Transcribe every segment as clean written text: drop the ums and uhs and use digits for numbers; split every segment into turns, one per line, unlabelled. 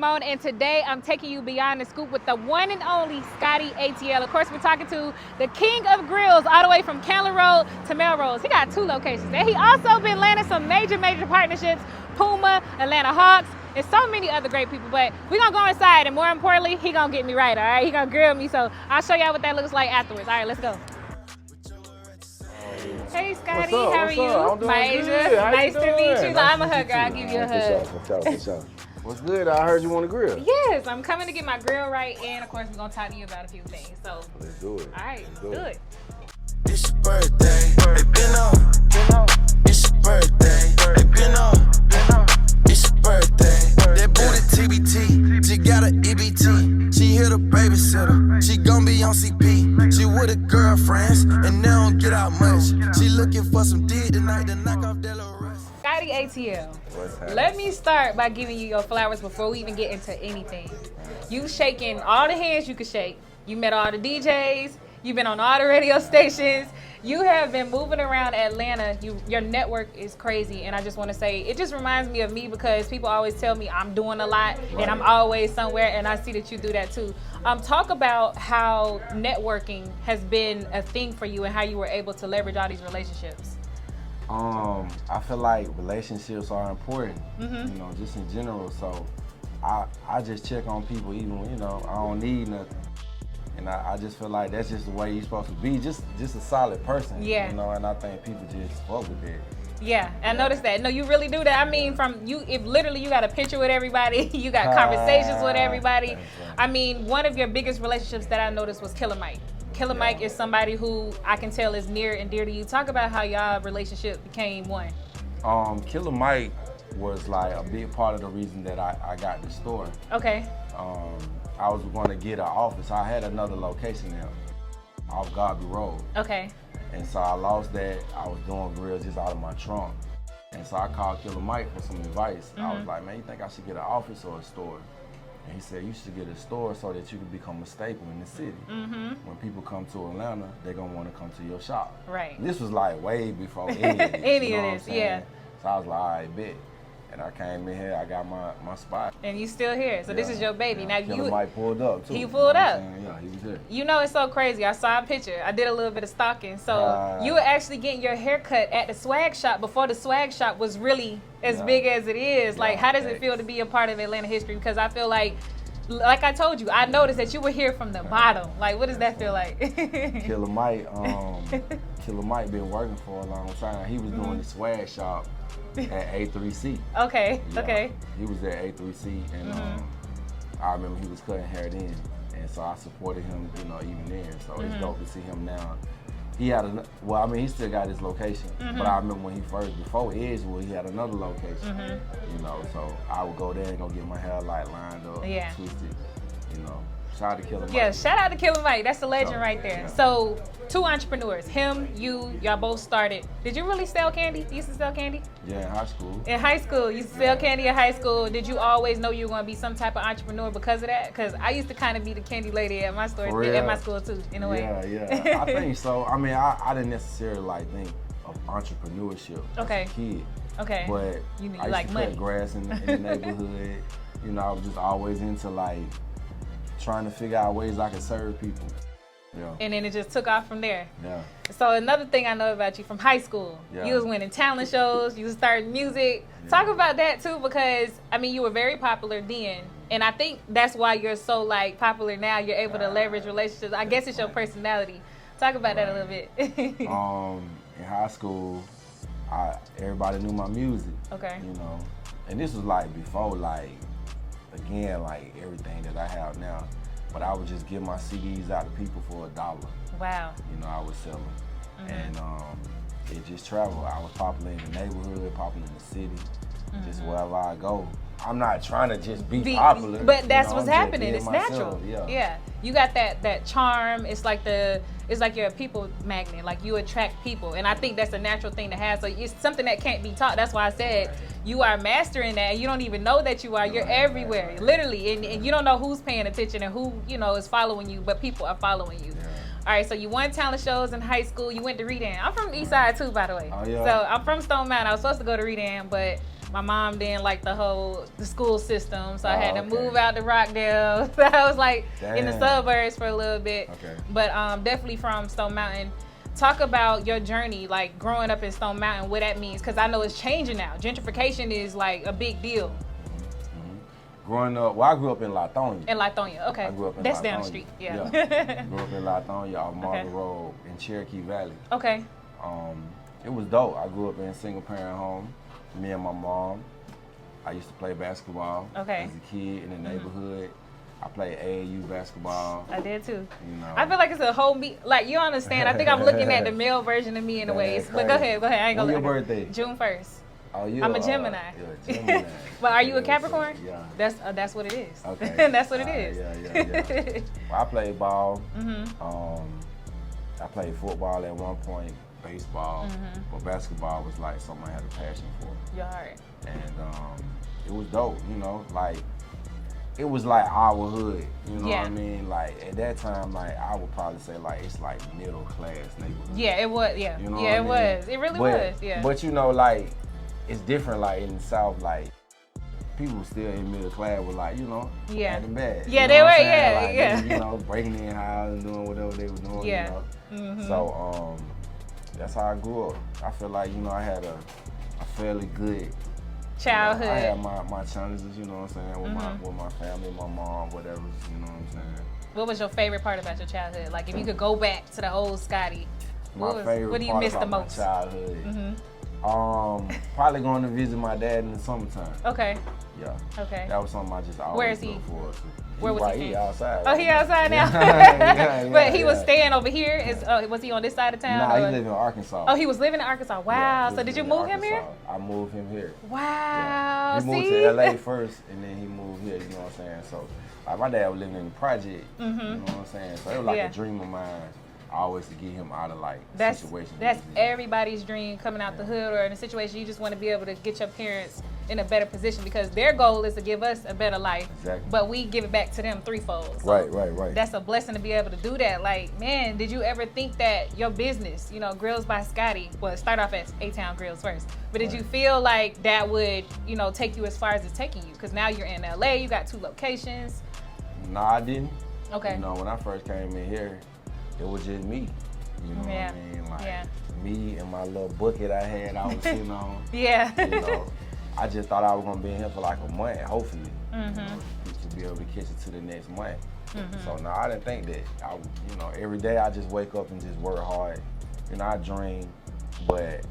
Symone, and today I'm taking you beyond the scoop with the one and only Scotty ATL. Of course, we're talking to the king of grills all the way from Candler Road to Melrose. He got 2 locations, and he also been landing some major partnerships, Puma, Atlanta Hawks, and so many other great people. But we're gonna go inside, and more importantly, he gonna get me right, all right? He gonna grill me, so I'll show y'all what that looks like afterwards. All right, let's go. Hey Scotty, how are you? MiAsia, nice to meet you. I'm a hugger, I'll give you a hug.
For sure. What's good? I heard you want to grill.
Yes, I'm coming to get my grill right, and of course we're gonna talk to you about a few things. So
Let's do it.
All right, let's do it.
It's your birthday, it been up. It's your birthday, it been up. It's your birthday, that booty TBT. She got an EBT, she hit a babysitter. She gon' be on CP, she with her girlfriends, and they don't get out much. She looking for some D tonight to knock off that little rust.
Scotty ATL, let me start by giving you your flowers before we even get into anything. You shaking all the hands you could shake. You met all the DJs. You've been on all the radio stations. You have been moving around Atlanta. Your network is crazy, and I just want to say, it just reminds me of me because people always tell me I'm doing a lot and I'm always somewhere, and I see that you do that too. Talk about how networking has been a thing for you and how you were able to leverage all these relationships.
I feel like relationships are important, you know, just in general. So I just check on people even when, you know, I don't need nothing. And I just feel like that's just the way you're supposed to be, just a solid person, you know, and I think people just fuck with that.
Yeah, I noticed that. No, you really do that. I mean, from you, if literally you got a picture with everybody, you got conversations with everybody. I mean, one of your biggest relationships that I noticed was Killer Mike. Killer Mike is somebody who I can tell is near and dear to you. Talk about how y'all relationship became one.
Killer Mike was like a big part of the reason that I got the store.
Okay.
I was going to get an office. I had another location now, off Garby Road.
Okay.
And so I lost that. I was doing grills just out of my trunk. And so I called Killer Mike for some advice. I was like, man, you think I should get an office or a store? And he said, you should get a store so that you can become a staple in the city. When people come to Atlanta, they're going to want to come to your shop.
Right.
And this was like way before any of this.
Any of this, yeah.
So I was like, all right, bet. And I came in here, I got my spot.
And you still here, so this is your baby. Now
Killer Mike pulled up too.
He pulled up.
Yeah, he was here.
You know, it's so crazy. I saw a picture. I did a little bit of stalking. So you were actually getting your hair cut at the swag shop before the swag shop was really as big as it is. Like, how does it feel to be a part of Atlanta history? Because I feel like I told you, I noticed that you were here from the bottom. Like, what does that feel like?
Killer Mike been working for a long time. He was doing the swag shop at A3C.
Okay,
Yeah,
okay.
He was at A3C, and I remember he was cutting hair then, and so I supported him, you know, even then. So it's dope to see him now. He had he still got his location, but I remember when before Edgewood, he had another location. You know, so I would go there and go get my hair like lined up, twisted, you know. Shout out to Killer Mike.
Yeah, shout out to Killer Mike. That's the legend right there.
Yeah.
So, 2 entrepreneurs, him, y'all both started. Did you really sell candy? You used to sell candy?
Yeah, in high school.
In high school, you used to sell candy in high school. Did you always know you were going to be some type of entrepreneur because of that? Because I used to kind of be the candy lady at my store, at my school too, in a way.
Yeah. I think so. I mean, I didn't necessarily like think of entrepreneurship as a kid.
Okay.
But
you
I used
like
to
money.
cut grass in the neighborhood. You know, I was just always into like trying to figure out ways I could serve people. Yeah.
And then it just took off from there.
Yeah.
So another thing I know about you from high school, you was winning talent shows, you was starting music. Talk about that too, because I mean, you were very popular then, and I think that's why you're so like popular now. You're able to leverage relationships. I guess it's your personality. Talk about that a little bit.
In high school, everybody knew my music.
Okay.
You know, and this was like before like everything that I have now. But I would just give my CDs out to people for $1.
Wow.
You know, I would sell them. And it just traveled. I was popular in the neighborhood, popular in the city, just wherever I go. I'm not trying to just be popular.
But that's what's
I'm
happening.
just
It's
being
natural.
myself.
Yeah. You got that charm. It's like you're a people magnet. Like you attract people. And I think that's a natural thing to have. So it's something that can't be taught. That's why I said you are mastering that. And you don't even know that you are. You're everywhere, literally. And you don't know who's paying attention and who, you know, is following you, but people are following you.
Yeah.
All right, so you won talent shows in high school. You went to Redan. I'm from the East Side too, by the way.
Oh, yeah.
So I'm from Stone Mountain. I was supposed to go to Redan, but My mom didn't like the school system, so I had to
okay.
move out to Rockdale. So I was like in the
Damn.
suburbs for a little bit.
Okay.
But definitely from Stone Mountain. Talk about your journey, like growing up in Stone Mountain, what that means, because I know it's changing now. Gentrification is like a big deal.
Growing up, well, I grew up in Lithonia.
In Lithonia, okay.
I grew up in
That's
Lithonia.
down the street, yeah.
Grew up in Lithonia off Marble Road in Cherokee Valley.
Okay.
It was dope. I grew up in a single parent home. Me and my mom. I used to play basketball as a kid in the neighborhood. I played AAU basketball.
I did too.
You know.
I feel like it's a whole like you understand. I think I'm looking at the male version of me in a ways. But go ahead. I ain't gonna.
When's your birthday?
June 1st.
Oh, you?
I'm a Gemini.
You're a Gemini.
But are you a Capricorn?
Yeah.
That's what it is.
Okay.
That's what it is.
Yeah. Well, I played ball. I played football at one point, baseball, but basketball was like something I had a passion for.
Your heart.
And it was dope, you know, like it was like our hood, you know what I mean? Like at that time, like I would probably say like it's like middle class neighborhood.
Yeah, it was. Yeah,
you know
yeah, it
what I mean?
was. It really was. Yeah.
But you know, like it's different. Like in the South, like people still in middle class were like, you know, acting bad.
Yeah,
you know
they
what
were.
I'm saying?
Yeah,
like,
yeah.
They, you know, breaking in houses and doing whatever they were doing.
Yeah.
You know? So that's how I grew up. I feel like you know I had a fairly good
childhood.
I had my challenges, you know what I'm saying, with my family, my mom, whatever, you know what I'm saying.
What was your favorite part about your childhood? Like if you could go back to the old Scotty, what do you miss the most?
My childhood. Probably going to visit my dad in the summertime.
Okay.
Yeah.
Okay.
That was something I just always
Where is he?
looked forward to.
Where was he?
He outside.
Oh, he outside now. But he was staying over here. Was he on this side of town?
Nah, he lived in Arkansas.
Oh, he was living in Arkansas. Wow.
Yeah,
So did you move him here?
I moved him here.
Wow.
Yeah. He moved to LA first, and then he moved here. You know what I'm saying? So, like my dad was living in the project. You know what I'm saying? So it was like a dream of mine. Always to get him out of like situations.
That's everybody's dream, coming out the hood or in a situation you just want to be able to get your parents in a better position because their goal is to give us a better life. Exactly. But we give it back to them threefold. So
right.
That's a blessing to be able to do that. Like, man, did you ever think that your business, you know, Grills by Scotty, well, start off as A-Town Grills first, but did you feel like that would, you know, take you as far as it's taking you? Because now you're in LA, you got 2 locations.
No, I didn't.
Okay.
You know, when I first came in here, it was just me. You know what I mean? Like me and my little bucket I was sitting on.
Yeah.
You know, I just thought I was gonna be in here for like a month, hopefully. You know, to be able to catch it to the next month. So no, I didn't think that. You know, every day I just wake up and just work hard. You know, I dream, but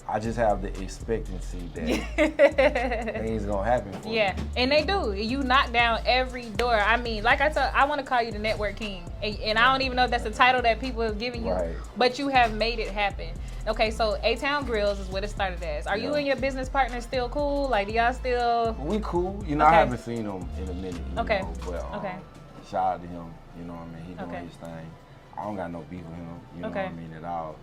I just have the expectancy that things gonna happen for me.
And they do. You knock down every door. I mean, like I want to call you the network king, and I don't even know if that's a title that people have given you, but you have made it happen. Okay, so A-Town Grills is what it started as. Are you and your business partner still cool? Like, do y'all still?
We cool. You know, I haven't seen him in a minute. You know, but shout out to him. You know what I mean? He doing his thing. I don't got no beef with him. You know what I mean at all.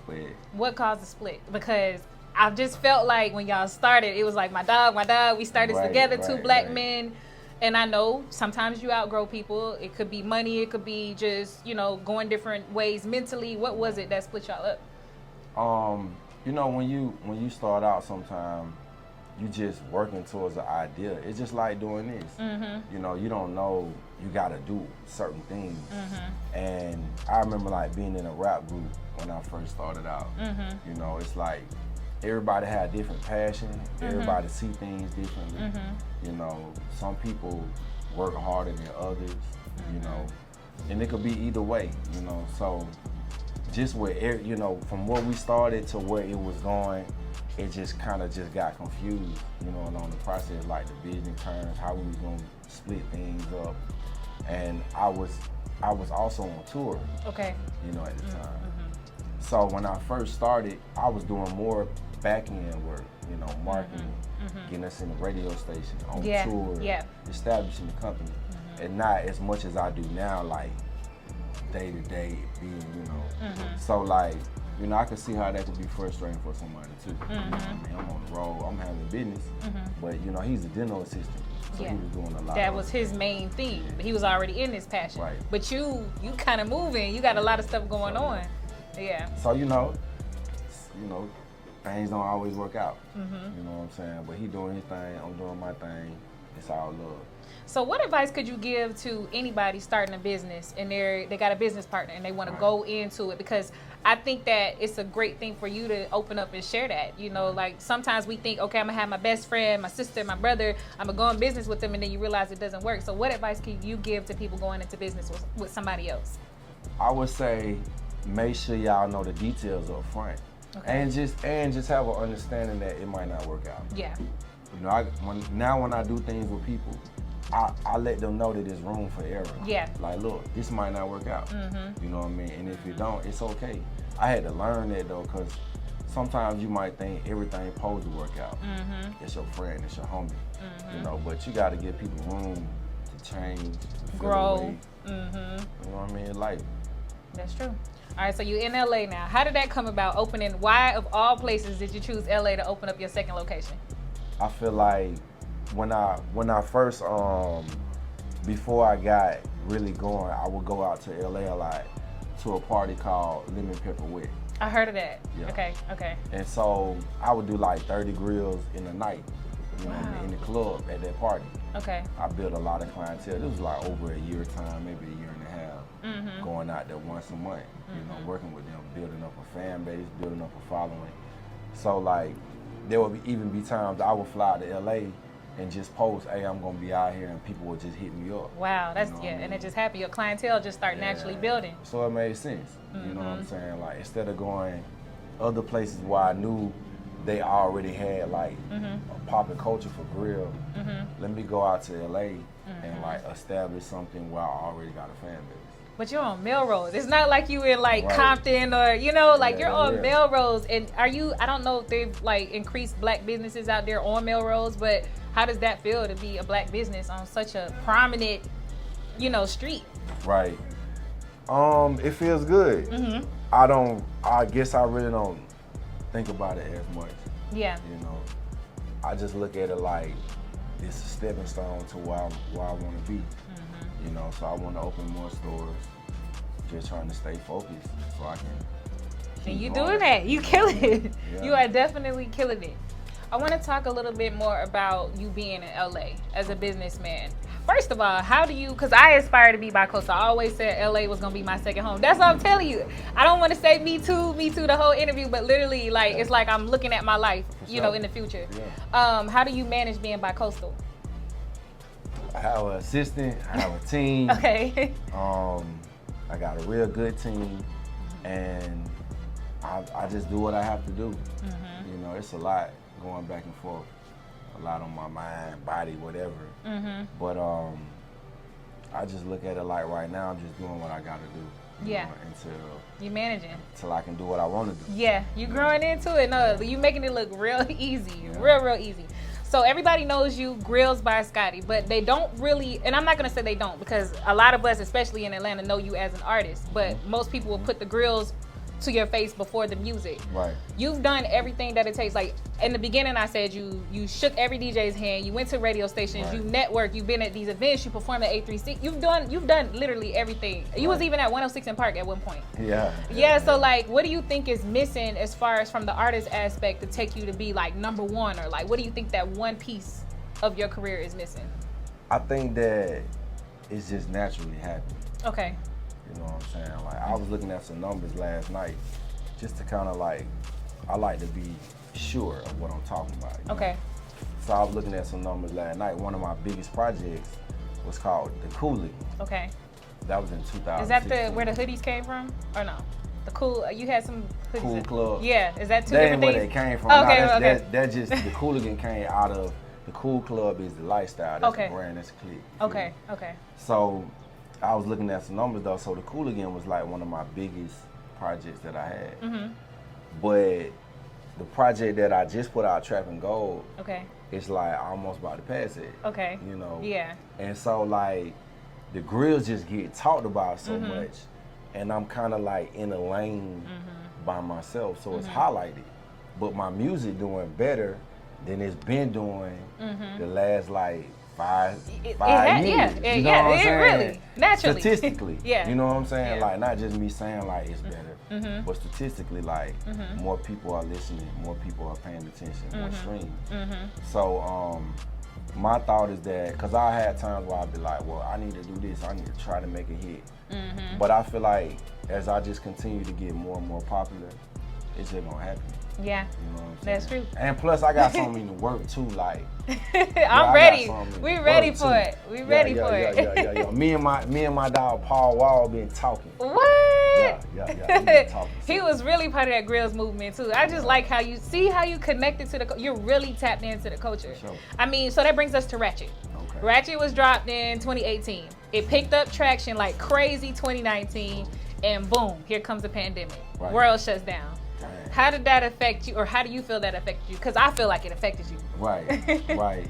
But
what caused the split? Because I just felt like when y'all started, it was like my dog. We started together, 2 black men. And I know sometimes you outgrow people. It could be money. It could be just, you know, going different ways mentally. What was it that split y'all up?
You know, when you start out, sometimes you just working towards an idea. It's just like doing this. You know, you don't know you gotta do certain things. And I remember like being in a rap group when I first started out. You know, it's like everybody had different passion. Everybody see things differently. You know, some people work harder than others. You know, and it could be either way. You know, so just where, you know, from where we started to where it was going, it just kind of just got confused, you know, along the process, like the business terms, how we was gonna split things up. And I was also on tour, you know, at the time. So when I first started, I was doing more back-end work, you know, marketing, getting us in the radio station, on tour, establishing the company, and not as much as I do now, like day-to-day being, you know. So like, you know, I can see how that could be frustrating for somebody too. You know what I mean? I'm on the road, I'm having business, but you know, he's a dental assistant, so he was doing a lot.
That was his main thing. But he was already in this passion. But you kind of moving. You got a lot of stuff going on.
So you know, things don't always work out. You know what I'm saying? But he doing his thing, I'm doing my thing. It's all love.
So what advice could you give to anybody starting a business and they got a business partner and they want to go into it? Because I think that it's a great thing for you to open up and share that. You know, like sometimes we think, okay, I'm going to have my best friend, my sister, my brother, I'm going to go in business with them, and then you realize it doesn't work. So what advice can you give to people going into business with somebody else?
I would say make sure y'all know the details up front.
Okay.
And just have an understanding that it might not work out.
Yeah.
You know, when I do things with people, I let them know that there's room for error.
Yeah.
Like, look, this might not work out. You know what I mean? And if it don't, it's okay. I had to learn that though, because sometimes you might think everything supposed to work out. It's your friend, it's your homie. You know, but you got to give people room to change, to
Grow.
You know what I mean? Life.
That's true. All right, so you're in LA now. How did that come about? Opening? Why, of all places, did you choose LA to open up your second location?
I feel like when I first before I got really going, I would go out to LA a lot to a party called Lemon Pepper Wet.
I heard of that.
Yeah.
Okay.
And so I would do like 30 grills in a night, you know,
Wow.
in the club at that party.
Okay.
I built a lot of clientele. This was like over a year time, maybe a year and a half, going out there once a month, you know, working with them, building up a fan base, building up a following. So like, there would even be times I would fly to LA and just post, hey, I'm gonna be out here, and people would just hit me up.
Wow, that's
You know what I mean?
and it just happened. Your clientele just start naturally building.
So it made sense. You know what I'm saying? Like, instead of going other places where I knew they already had like a popping culture for grill, let me go out to LA and like establish something where I already got a fan base.
But you're on Melrose. It's not like you in like
Right.
Compton or, you know, like you're on
Yeah.
Melrose. And I don't know if they've like increased black businesses out there on Melrose, but how does that feel to be a black business on such a prominent, you know, street?
Right. It feels good. I guess I really don't think about it as much.
Yeah.
You know, I just look at it like it's a stepping stone to where I want to be. You know, so I want to open more stores. Just trying to stay focused so I can.
And you
keep
doing
going.
that. You killing it.
Yeah.
You are definitely killing it. I want to talk a little bit more about you being in LA as a businessman. First of all, how do you, because I aspire to be bi-coastal. I always said LA was going to be my second home. That's what I'm telling you. I don't want to say me too the whole interview, but literally, like, it's like I'm looking at my life, you know, in the future.
Yeah.
How do you manage being bi-coastal?
I have an assistant, I have a team.
Okay.
I got a real good team, and I just do what I have to do. You know, it's a lot going back and forth, a lot on my mind, body, whatever. But I just look at it like right now, I'm just doing what I got to do.
Yeah.
You know,
You managing.
until I can do what I want to do.
Yeah, you growing into it. No, you making it look real easy,
Yeah.
real easy. So everybody knows you, Grills by Scotty, but they don't really, and I'm not gonna say they don't, because a lot of us, especially in Atlanta, know you as an artist, but most people will put the grills to your face before the music.
Right.
You've done everything that it takes. Like in the beginning, I said you shook every DJ's hand. You went to radio stations.
Right.
You networked. You've been at these events. You performed at 836. You've done literally everything. You was
Right.
even at 106 in Park at one point.
Yeah.
Yeah, so like, what do you think is missing as far as from the artist aspect to take you to be like number one, or like, what do you think that one piece of your career is missing?
I think that it's just naturally happening.
Okay.
You know what I'm saying? Like, I was looking at some numbers last night, just to kind of like, I like to be sure of what I'm talking about. You know?
Okay.
So I was looking at some numbers last night. One of my biggest projects was called The Coolie.
Okay.
That was in 2016.
Is that where the hoodies came from, or no? The cool. You had some hoodies.
Cool Club?
Yeah. Is that two
That ain't
different
where
things?
they came from.
Okay.
Nah,
Okay.
That just, the Cooligan came out of, the Cool Club is the lifestyle. That's
Okay.
the brand, that's a clique. You feel
Okay.
me?
Okay.
So I was looking at some numbers though. So the Cooligan was like one of my biggest projects that I had. But the project that I just put out, Trap and Gold,
Okay.
it's like almost about to pass it.
Okay.
You know?
Yeah.
And so like the grills just get talked about so much, and I'm kind of like in a lane by myself, so it's highlighted. But my music doing better than it's been doing the last like five years.
Yeah,
You know what I'm saying?
really, naturally.
Statistically,
Yeah.
You know what I'm saying?
Yeah.
Like, not just me saying like it's better, but statistically, like more people are listening, more people are paying attention, more streams. So my thought is that, because I had times where I'd be like, well, I need to do this, I need to try to make a hit. But I feel like as I just continue to get more and more popular, it's just gonna happen.
Yeah,
You know what I'm saying?
that's true.
And plus, I got something to work too. Like,
I'm ready. We ready for it. We ready for it.
Yeah. Me and my dog Paul Wall been talking.
What?
Yeah. We been talking.
He was really part of that grills movement too. I just like how you connected to the. You're really tapped into the culture.
Sure.
I mean, so that brings us to Ratchet.
Okay.
Ratchet was dropped in 2018. It picked up traction like crazy 2019, and boom, here comes the pandemic.
Right.
World shuts down.
Dang.
How did that affect you, or how do you feel that affected you? Because I feel like it affected you.
Right.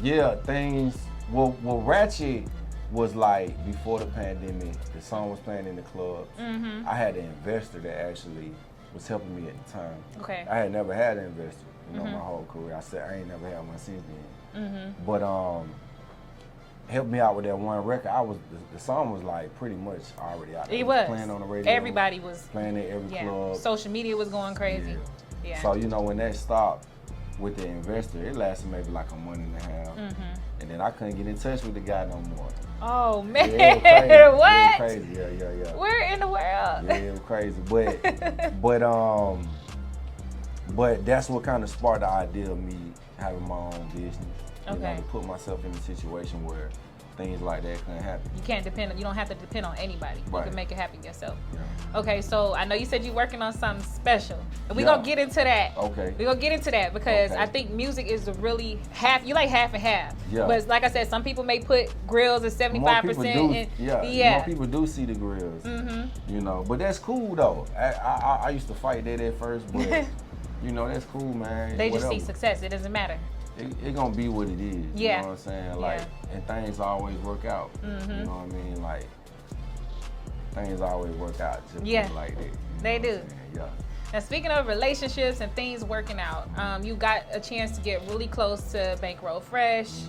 Yeah, things. Well, Ratchet was like before the pandemic. The song was playing in the clubs. I had an investor that actually was helping me at the time.
Okay.
I had never had an investor, my whole career. I said I ain't never had one since then. But helped me out with that one record. The song was like pretty much already out there.
It was
playing on the radio.
Everybody was
playing at every club.
Social media was going crazy. Yeah.
So when that stopped with the investor, it lasted maybe like a month and a half, and then I couldn't get in touch with the guy no more.
Oh man,
Yeah, it was crazy.
what?
It was crazy. Yeah.
Where in the world?
Yeah, it was crazy. But that's what kind of sparked the idea of me having my own business.
Okay.
To put myself in a situation where things like that couldn't happen.
You don't have to depend on anybody. You
Right.
can make it happen yourself.
Yeah.
Okay, so I know you said you're working on something special. And we're
Yeah.
gonna get into that.
Okay.
We're gonna get into that because
Okay.
I think music is really half and half.
Yeah.
But like I said, some people may put grills at 75%.
More people do see the grills. But that's cool though. I used to fight that at first, but that's cool, man.
They just see
Whatever.
success. It doesn't matter.
It gonna be what it is.
Yeah.
You know what I'm saying? Like, and things always work out. You know what I mean? Like, things always work out. Just like that.
They do.
Yeah.
Now, speaking of relationships and things working out, you got a chance to get really close to Bankroll Fresh,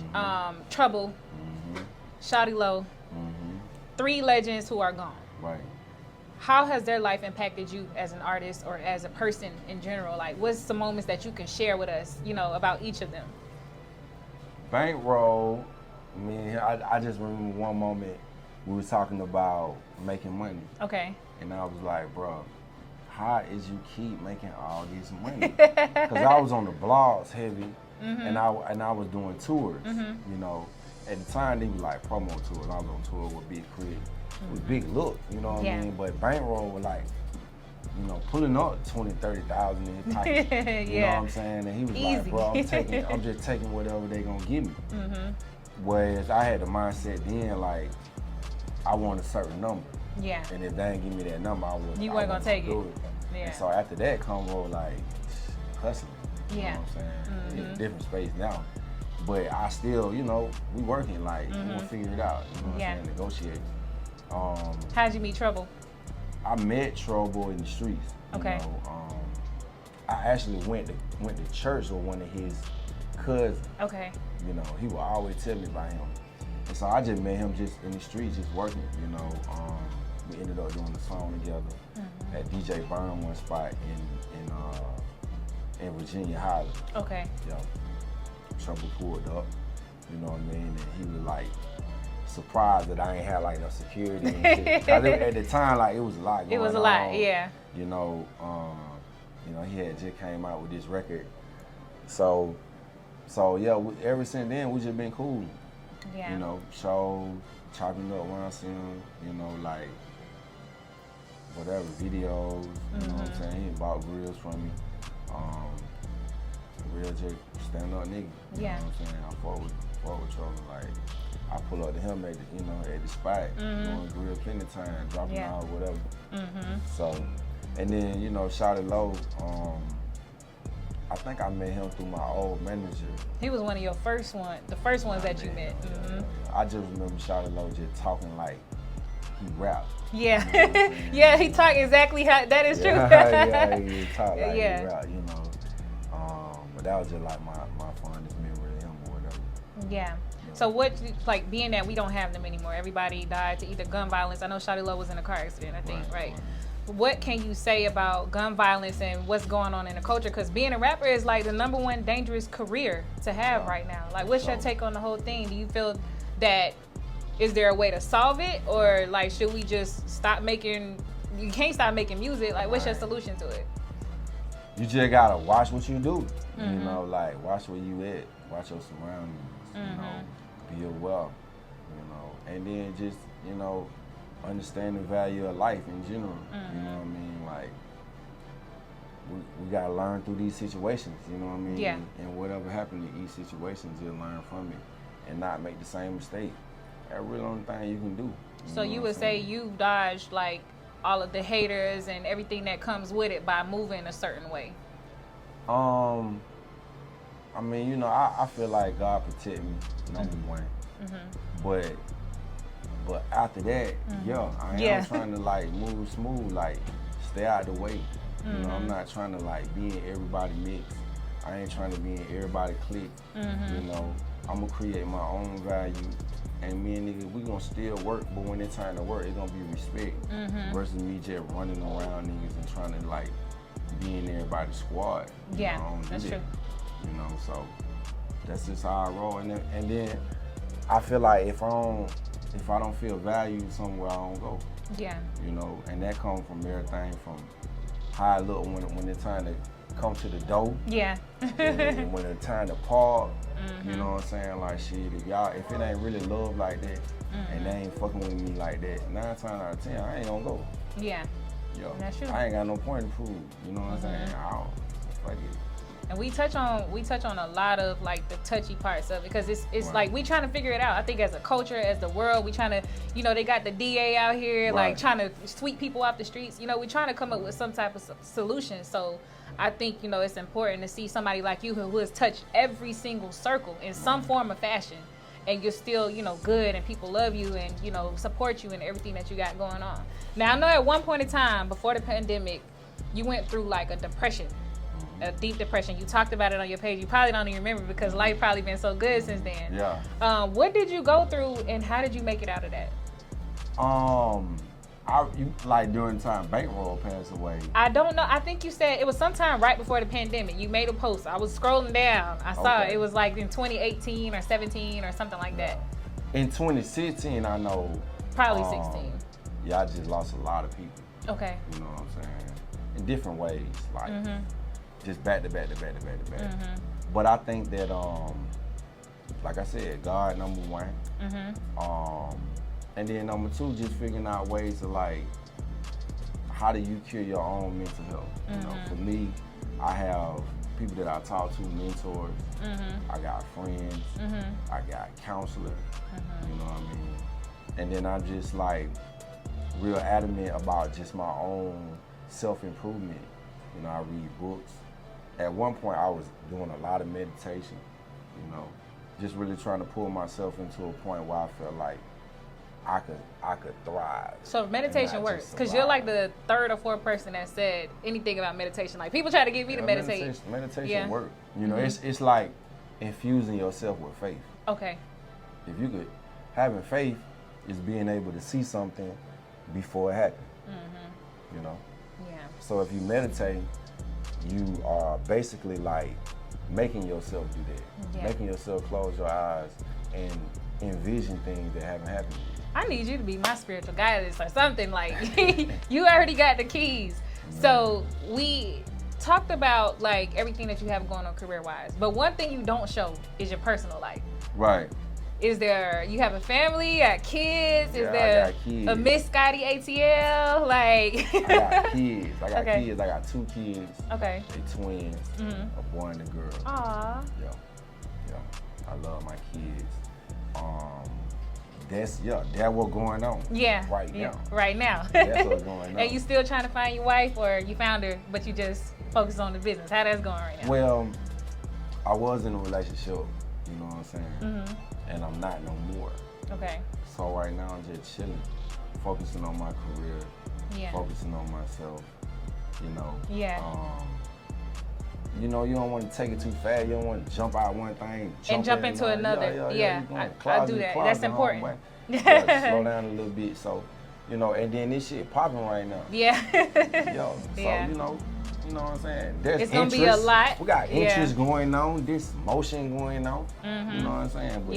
Trouble, Shawty Low, 3 legends who are gone.
Right.
How has their life impacted you as an artist or as a person in general? Like, what's some moments that you can share with us, about each of them?
Bankroll, I just remember one moment we was talking about making money.
Okay.
And I was like, bro, how is you keep making all this money? Because I was on the blogs heavy, and I was doing tours. At the time they were like promo tours. I was on tour with Big Crit, with Big Look. You know what I mean? But Bankroll was like, pulling up 20, 30,000 in his pocket. You know what I'm saying? And he was like, bro, I'm just taking whatever they gonna give me. Whereas I had the mindset then, like, I want a certain number.
Yeah.
And if they ain't give me that number, I wasn't
gonna take it. Yeah.
And so after that combo, like, hustling. You know what I'm saying? It's a different space now. But I still, we working, like, we gonna figure it out. You know what I'm saying? Negotiate.
How'd you meet Trouble?
I met Trouble in the streets.
Okay.
I actually went to church with one of his cousins.
Okay.
He would always tell me about him. And so I just met him just in the streets, just working, We ended up doing the song together at DJ Burn one spot in Virginia Highland.
Okay.
Yeah. Trouble pulled up, you know what I mean? And he was like surprised that I ain't had like no security and shit. At the time, like, it was a lot going on.
It was a lot, yeah.
He had just came out with this record. So yeah, ever since then, we just been cool.
Yeah.
Shows, chopping up when I see him, like, whatever, videos, you know what I'm saying? He bought grills from me. Real just stand up nigga. You know what I'm saying? I fought with Trouble. Like, I pull up to him at the spot, doing grill plenty of time, dropping out, whatever. So, and then, Shawty Low, I think I met him through my old manager.
He was one of your first ones that you met.
I just remember Shawty Low just talking like he rapped.
Yeah. Yeah, he talked exactly how, that is true.
Yeah, he talked like he rapped, But that was just like my fondest memory of him or whatever.
Yeah. So what, like, being that we don't have them anymore, everybody died to either gun violence. I know Shawty Lo was in a car accident, I think, right? What can you say about gun violence and what's going on in the culture? Because being a rapper is like the #1 dangerous career to have right now. Like, what's your take on the whole thing? Do you feel that, is there a way to solve it? Or, like, should we just stop making, you can't stop making music. Like, what's your solution to it?
You just gotta watch what you do. You know, like, watch where you at. Watch your surroundings. You know, be aware. You know, and then just, you know, understand the value of life in general. You know what I mean? Like, we gotta learn through these situations. You know what I mean?
Yeah.
And whatever happened in each situation, just learn from it and not make the same mistake. That's really the only thing you can do.
So you would say you dodged, like, all of the haters and everything that comes with it by moving a certain way?
I mean, you know, I feel like God protect me, #1. But after that, I am trying to, like, move smooth, like, stay out the way. You know, I'm not trying to, like, be in everybody's mix. I ain't trying to be in everybody's clique. You know, I'm gonna create my own value. And me and niggas, we gonna still work, but when it's time to work, it's gonna be respect. Versus me just running around niggas and trying to, like, be in everybody's squad. You know, I don't do
that's
that.
true.
You know, so that's just how I roll. And then I feel like if I don't feel valued somewhere, I don't go.
Yeah.
You know, and that comes from everything from how I look when it's time to come to the door.
Yeah.
and when it's time to park. You know what I'm saying? Like, shit, if it ain't really love like that, and they ain't fucking with me like that, 9 times out of 10, I ain't gonna go.
Yeah.
Yo,
That's true.
I ain't got no point to prove. You know what I'm saying? I don't fuck it.
And we touch on a lot of, like, the touchy parts of it, because it's like we trying to figure it out. I think as a culture, as the world, we trying to, you know, they got the DA out here like trying to sweep people off the streets. You know, we trying to come up with some type of solution. So I think, you know, it's important to see somebody like you who has touched every single circle in some form of fashion, and you're still, you know, good, and people love you and, you know, support you in everything that you got going on. Now, I know at one point in time before the pandemic, you went through, like, a depression. A deep depression. You talked about it on your page. You probably don't even remember because life probably been so good since then.
Yeah.
What did you go through, and how did you make it out of that?
Like, during the time Bankroll passed away.
I don't know. I think you said it was sometime right before the pandemic. You made a post. I was scrolling down. I saw it. It was like in 2018 or 17 or something like that.
In 2016, I know.
Probably 16.
Yeah, I just lost a lot of people.
Okay.
You know what I'm saying? In different ways, like just back to back. But I think that, like I said, God #1. And then #2, just figuring out ways to, like, how do you cure your own mental health? You know, for me, I have people that I talk to, mentors. I got friends. I got counselors. You know what I mean? And then I'm just, like, real adamant about just my own self-improvement. You know, I read books. At one point, I was doing a lot of meditation, you know, just really trying to pull myself into a point where I felt like I could thrive.
So meditation works, because you're like the 3rd or 4th person that said anything about meditation. Like, people try to get me to meditate.
Meditation works. You know, it's like infusing yourself with faith.
Okay.
If you could, having faith is being able to see something before it happens. You know?
Yeah.
So if you meditate, you are basically, like, making yourself do that. Making yourself close your eyes and envision things that haven't happened yet.
I need you to be my spiritual guidance or something. Like, you already got the keys. So we talked about, like, everything that you have going on career-wise, but one thing you don't show is your personal life.
Right.
Is there, you have a family, you got kids? Is
Yeah,
there
I got kids.
a Miss Scotty ATL? Like,
I got kids. I got
Okay.
kids. I got 2 kids.
Okay.
They twins, a boy and a girl.
Aw.
Yeah. I love my kids. That's what's going on.
Yeah.
Right now.
Right now.
That's what's going on.
And you still trying to find your wife, or you found her, but you just focus on the business? How that's going right now?
Well, I was in a relationship, you know what I'm saying? And I'm not no more.
Okay.
So right now I'm just chilling, focusing on my career,
Yeah.
focusing on myself, you know.
Yeah.
you know, you don't want to take it too fast. You don't want to jump out one thing
and jump into another. Yeah, I do that. That's important.
Slow down a little bit. So, you know, and then this shit popping right now.
Yeah.
Yo, so you know what I'm saying? There's
it's gonna be a lot.
We got interest going on. This motion going on. You know what I'm saying? But,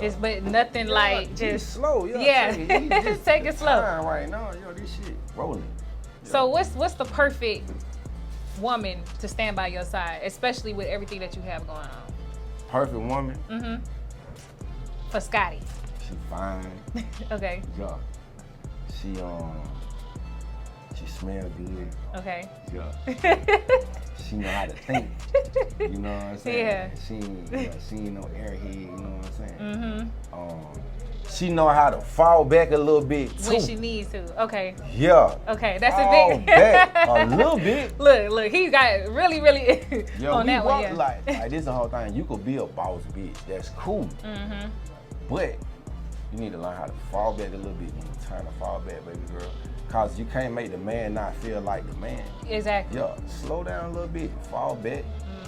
it's but nothing like just
slow.
Just take it slow.
Right now, yo, this shit rolling.
So what's the perfect woman to stand by your side, especially with everything that you have going on?
Perfect woman?
Mm-hmm. For Scotty.
She fine.
Okay.
Yeah. She smell good.
Okay.
Yeah. She know how to think. You know what I'm saying?
Yeah.
She ain't no airhead, you know what I'm saying?
Mm-hmm.
She know how to fall back a little bit too.
When she needs to. Okay.
Yeah.
Okay, that's
fall
a big
back a little bit.
Look, he got really
Yo,
on that one. Yeah.
Like this is the whole thing. You could be a boss bitch. That's cool.
Mm-hmm.
But you need to learn how to fall back a little bit. You need to turn to fall back, baby girl. Cause you can't make the man not feel like the man.
Exactly.
Yeah, slow down a little bit, fall back.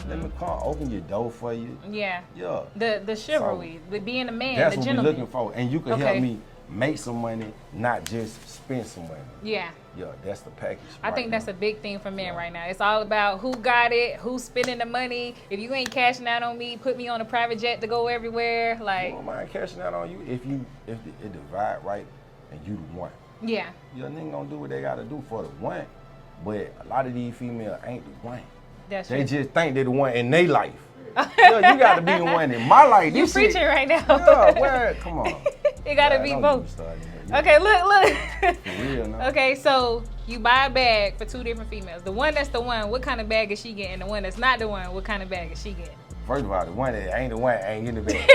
Let me come open your door for you.
Yeah.
Yeah.
The chivalry, with being a man,
that's
the
what
gentleman.
we're looking for. And you can help me make some money, not just spend some money.
Yeah.
Yeah, that's the package.
I think that's a big thing for men right now. It's all about who got it, who's spending the money. If you ain't cashing out on me, put me on a private jet to go everywhere. Like,
I don't mind cashing out on you if it divide right and you the one.
Yeah.
Your nigga gonna do what they gotta do for the one. But a lot of these females ain't the one.
That's
they
true.
just think they the one in their life. Yo, you gotta be the one in my life.
You preaching right now.
Yeah, where? Come on.
It gotta be both. Okay, look.
For real, no?
Okay, so you buy a bag for two different females. The one that's the one, what kind of bag is she getting? The one that's not the one, what kind of bag is she getting?
First of all, the one that ain't the one ain't in the bag.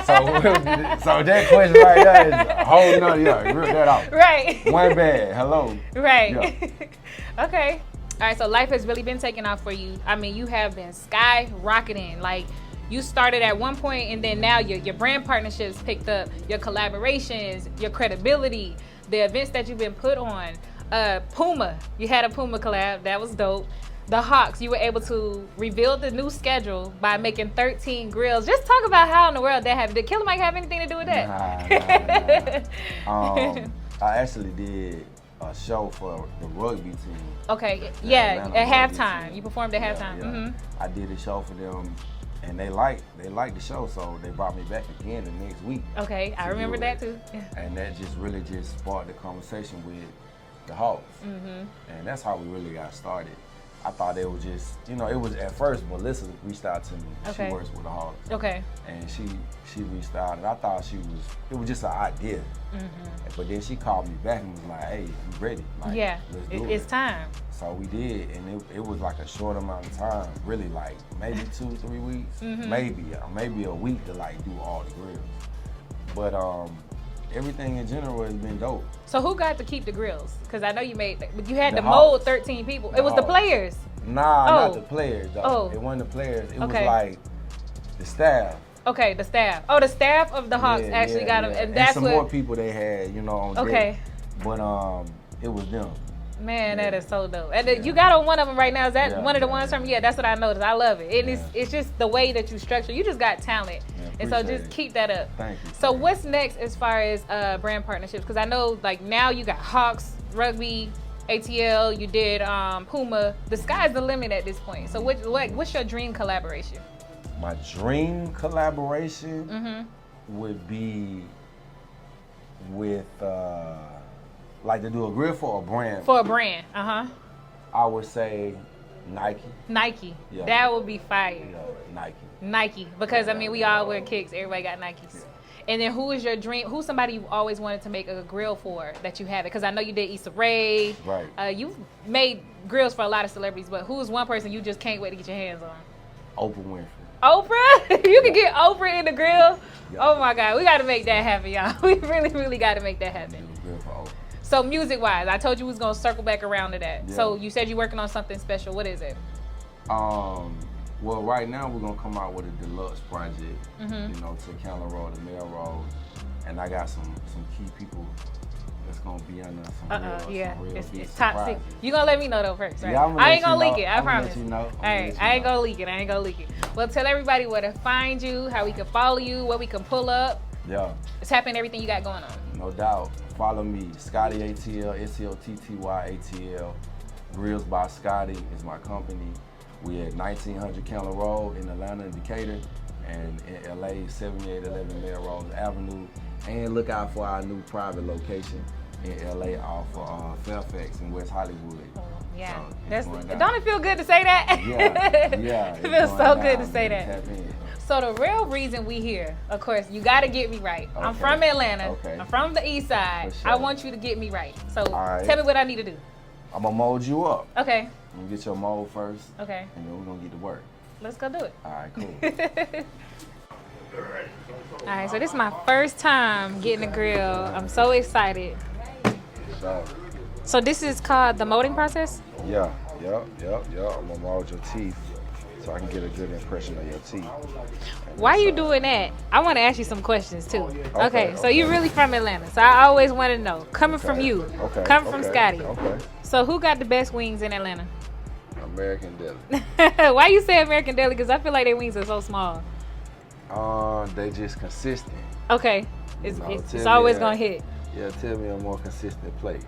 so that question right there is a whole nother, rip that off.
Right.
One bag, hello.
Right.
Yeah.
Okay. All right, so life has really been taking off for you. I mean, you have been skyrocketing. Like, you started at one point, and then now your brand partnerships picked up, your collaborations, your credibility, the events that you've been put on. Puma, you had a Puma collab. That was dope. The Hawks, you were able to reveal the new schedule by making 13 grills. Just talk about how in the world that happened. Did Killer Mike have anything to do with that?
Nah. I actually did a show for the rugby team.
Okay, yeah, at halftime. You performed at halftime.
Yeah.
Mm-hmm.
I did a show for them, and they liked the show, so they brought me back again the next week.
Okay, I remember that too. Yeah.
And that just really just sparked the conversation with the Hawks.
Mm-hmm.
And that's how we really got started. I thought it was just, it was at first Melissa reached out to me.
Okay.
She works with the Hawks.
Okay.
And she reached out, and I thought it was just an idea.
Mm-hmm.
But then she called me back and was like, hey, you ready? Like,
yeah,
let's do
it's time.
So we did, and it was like a short amount of time, really like maybe 2-3 weeks, maybe a week to like do all the grills. But everything in general has been dope.
So who got to keep the grills? Because I know you had to
Hawks.
mold 13 people. It was
Hawks.
the players.
Nah, not the players though.
Oh.
It wasn't the players. It was like the staff.
Okay, the staff. Oh, the staff of the Hawks actually got them, and that's
some more people they had, on deck. But it was them.
Man, that is so dope. And you got on one of them right now. Is that one of the ones from? Yeah, that's what I noticed. I love it. It's just the way that you structure. You just got talent, and so just keep that up.
Thank you.
So what's next as far as brand partnerships? Because I know like now you got Hawks, Rugby, ATL. You did Puma. The sky's the limit at this point. So what's your dream collaboration?
My dream collaboration would be with like to do a grill for a brand.
For a brand,
I would say Nike.
Nike.
Yeah.
That would be fire.
Yeah,
Nike. Because we all wear kicks. Everybody got Nikes. Yeah. And then who is your dream? Who's somebody you always wanted to make a grill for that you have it? Because I know you did Issa Rae.
Right.
You've made grills for a lot of celebrities, but who's one person you just can't wait to get your hands on?
Oprah Winfrey.
Oprah? You can get Oprah in the grill?
Yeah.
Oh my God. We got to make that happen, y'all. We really, really got to make that happen.
Do a grill for Oprah.
So music-wise, I told you we was going to circle back around to that.
Yeah.
So you said you're working on something special. What is it?
Well, right now we're gonna come out with a deluxe project, to Counter Road, the Mail Road, and I got some key people it's gonna be under some real,
yeah,
some real big
it's top
surprises.
secret. You gonna let me know though first, right?
Yeah,
I ain't gonna leak it. I
I'm
promise.
Let you know.
All right, I ain't gonna leak it. I ain't gonna leak it. Well, tell everybody where to find you, how we can follow you, what we can pull up.
Yeah.
It's happening. Everything you got going on.
No doubt. Follow me, Scotty ATL, SCOTTY ATL. Grills by Scotty is my company. We at 1900 Keller Road in Atlanta, Decatur, and in LA, 7811 Melrose Avenue. And look out for our new private location in LA off of Fairfax in West Hollywood.
Yeah,
So
don't it feel good to say that?
Yeah.
It feels so good to say
man.
that.
Tap in.
So the real reason we here, of course, you got to get me right.
Okay.
I'm from Atlanta.
Okay.
I'm from the East Side.
For sure.
I want you to get me right. So
right.
tell me what I need to do.
I'm gonna mold you up.
Okay.
I'm gonna get your mold first.
Okay.
And then we're gonna get to work.
Let's go do it.
All right, cool.
All right, so this is my first time getting a grill. I'm so excited. So this is called the molding process?
Yeah. I'm gonna mold your teeth so I can get a good impression of your teeth.
Why you doing that? I want to ask you some questions too. Okay, so
okay.
you're really from Atlanta. So I always want to know, coming from you, coming from Scotty.
Okay.
So who got the best wings in Atlanta?
American Deli.
Why you say American Deli? Because I feel like their wings are so small.
They just consistent.
Okay, it's always gonna hit.
Yeah, tell me a more consistent place.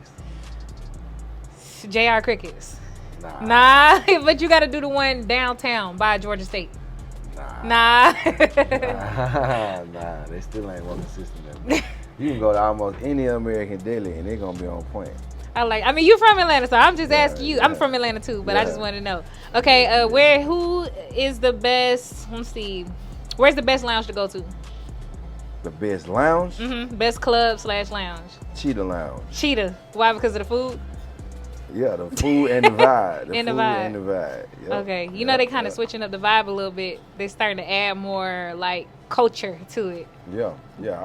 JR Crickets.
Nah.
But you got to do the one downtown by Georgia State.
Nah.
Nah.
Nah, they still ain't more consistent than me. You can go to almost any American Deli and they're gonna be on point.
I mean, you from Atlanta, so I'm just asking you.
Yeah.
I'm from Atlanta too, but I just want to know. Okay, who is the best? Let's see. Where's the best lounge to go to?
The best lounge?
Best club / lounge.
Cheetah Lounge.
Cheetah. Why? Because of the food?
Yeah, the food and the vibe.
And the vibe.
Yep.
Okay, you know they kind of switching up the vibe a little bit. They starting to add more like culture to it.
Yeah.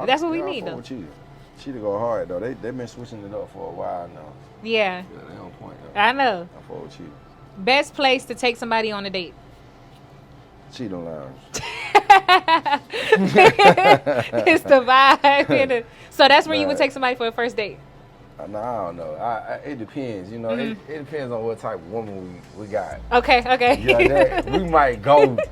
That's what we need, though.
Cheetah go hard though. They've been switching it up for a while now.
Yeah.
Yeah, they on point though.
I know.
I fuck with Cheetah.
Best place to take somebody on a date.
Cheetah Lounge.
It's the vibe. So that's where you would take somebody for a first date.
No, I don't know. It depends. You know, it depends on what type of woman we got.
Okay.
Yeah, we might go, to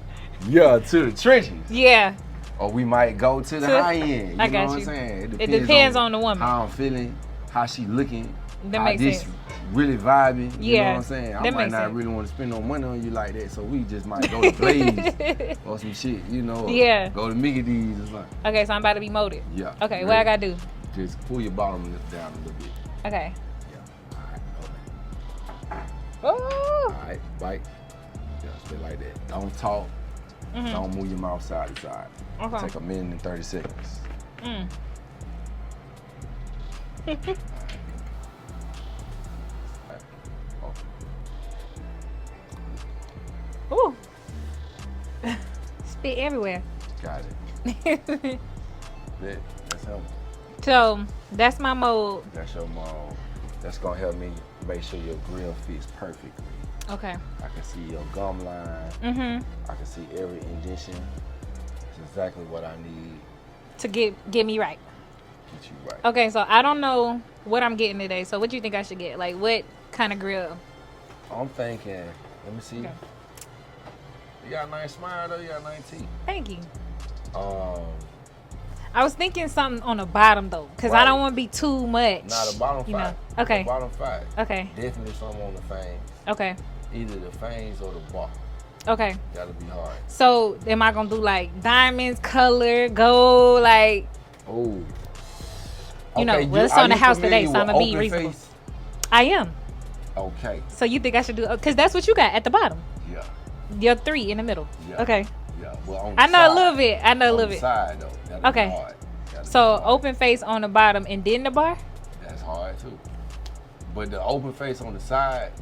the trenches.
Yeah.
Or we might go to the high end. You
I
know
got
what
you.
I'm saying?
It depends on the woman.
How I'm feeling, how she looking.
That makes sense.
Really vibing. You know
Yeah,
what I'm saying? I
that
might
makes
not
sense.
really want to spend no money on you like that. So we just might go to Blaze or some shit, you know. Or
Yeah.
Go to Mickey D's or something.
Okay, so I'm about to be molded.
Yeah.
Okay, what I gotta do?
Just pull your bottom lip down a little bit.
Okay.
Yeah. All right.
Oh.
All right. Right. Yeah, stay like that. Don't talk. Don't move your mouth side to side.
Okay.
Take a minute and 30 seconds.
Ooh. Spit everywhere.
Got it. That's him.
So that's my mold.
That's your mold. That's gonna help me make sure your grill fits perfectly.
Okay.
I can see your gum line. I can see every indentation. It's exactly what I need
To get me right.
to get you right.
Okay, so I don't know what I'm getting today. So what do you think I should get? Like what kind of grill?
I'm thinking, let me see.
Okay.
You got a nice smile though, you got a nice teeth.
Thank you.
I
I was thinking something on the bottom though, because I don't want to be too much.
Nah, the bottom
you know.
five.
Okay.
The bottom five.
Okay.
Definitely something on the fangs.
Okay.
Either the fangs or the bar.
Okay.
Gotta be hard.
So am I gonna do like diamonds, color, gold, like?
Oh.
You know, well, it's on the house today, so I'm gonna be reasonable.
Face?
I am.
Okay.
So you think I should do? Because that's what you got at the bottom.
Yeah.
Your 3 in the middle.
Yeah.
Okay.
Yeah. Well, on the
I know
side,
a little bit. I know a
on
little
the
bit.
side though. Gotta
Okay.
Be hard. Gotta be
So
hard.
open face on the bottom and then the bar.
That's hard too. But the open face on the side,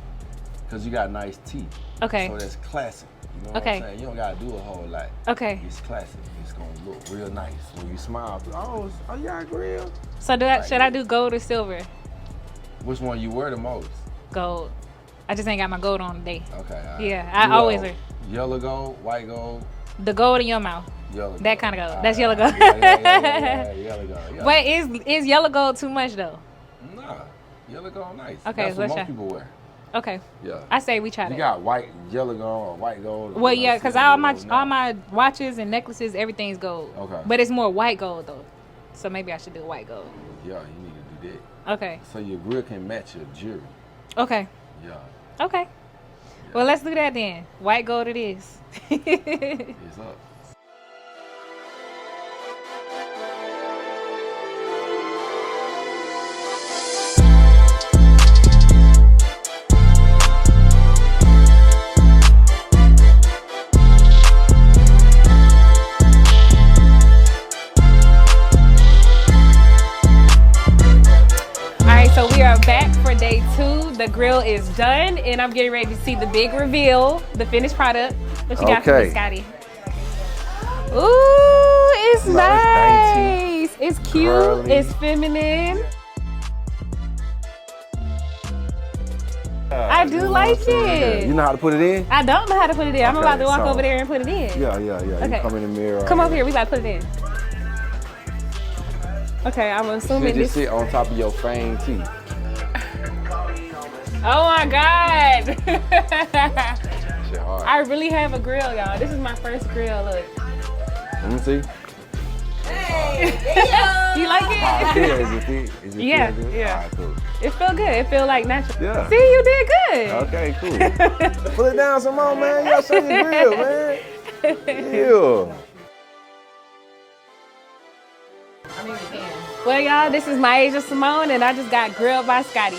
cause you got nice teeth.
Okay.
So that's classic. You know
Okay.
what I'm saying? You don't gotta do a whole lot.
Okay.
It's classic. It's gonna look real nice when you smile. Oh, you got a grill?
So should I do gold or silver?
Which one you wear the most?
Gold. I just ain't got my gold on today.
Okay. All right.
Yeah, I
You,
always wear
yellow gold, white gold,
the gold in your mouth.
yellow.
That
gold.
kind of gold.
All
That's
right.
yellow gold.
Yeah, yellow gold. Yeah.
But is yellow gold too much though?
No, Yellow gold nice.
Okay,
That's
so
what
let's
most
try.
people wear.
Okay.
Yeah.
I say we try
You
that.
got white, yellow gold, or white gold.
Well, yeah, because all my
now.
watches and necklaces, everything's gold.
Okay.
But it's more white gold though, so maybe I should do white gold.
Yeah, you need to do that.
Okay.
So your grill can match your jewelry.
Okay.
Yeah.
Okay.
Yeah.
Well, let's do that then. White gold it is.
It's up.
Alright, so we are back for day 2. The grill is done, and I'm getting ready to see the big reveal, the finished product. What you got for me,
Okay.
Scotty? Ooh, it's nice. It's cute.
curly.
It's feminine. I do like it.
You know how to put it in?
I don't know how to put it in. I'm
Okay,
about to walk
so-
over there and put it in.
Yeah.
Okay.
You come in the mirror.
Come over here. We about to put it in. Okay, I'm
You
assuming
just
this.
sit on top of your fang teeth.
Oh my God.
Shit hard.
I really have a grill, y'all. This is my first grill. Look.
Let me see.
You like
How it
it?
feel? Is it feel? Is it
Yeah,
feel good?
yeah.
All right, cool.
It feel good. It feel like natural.
Yeah.
See, you did good.
Okay, cool. Put it down some more, man. You gotta show your grill, man. Yeah.
Well, y'all, this is MiAsia Symone, and I just got grilled by Scotty.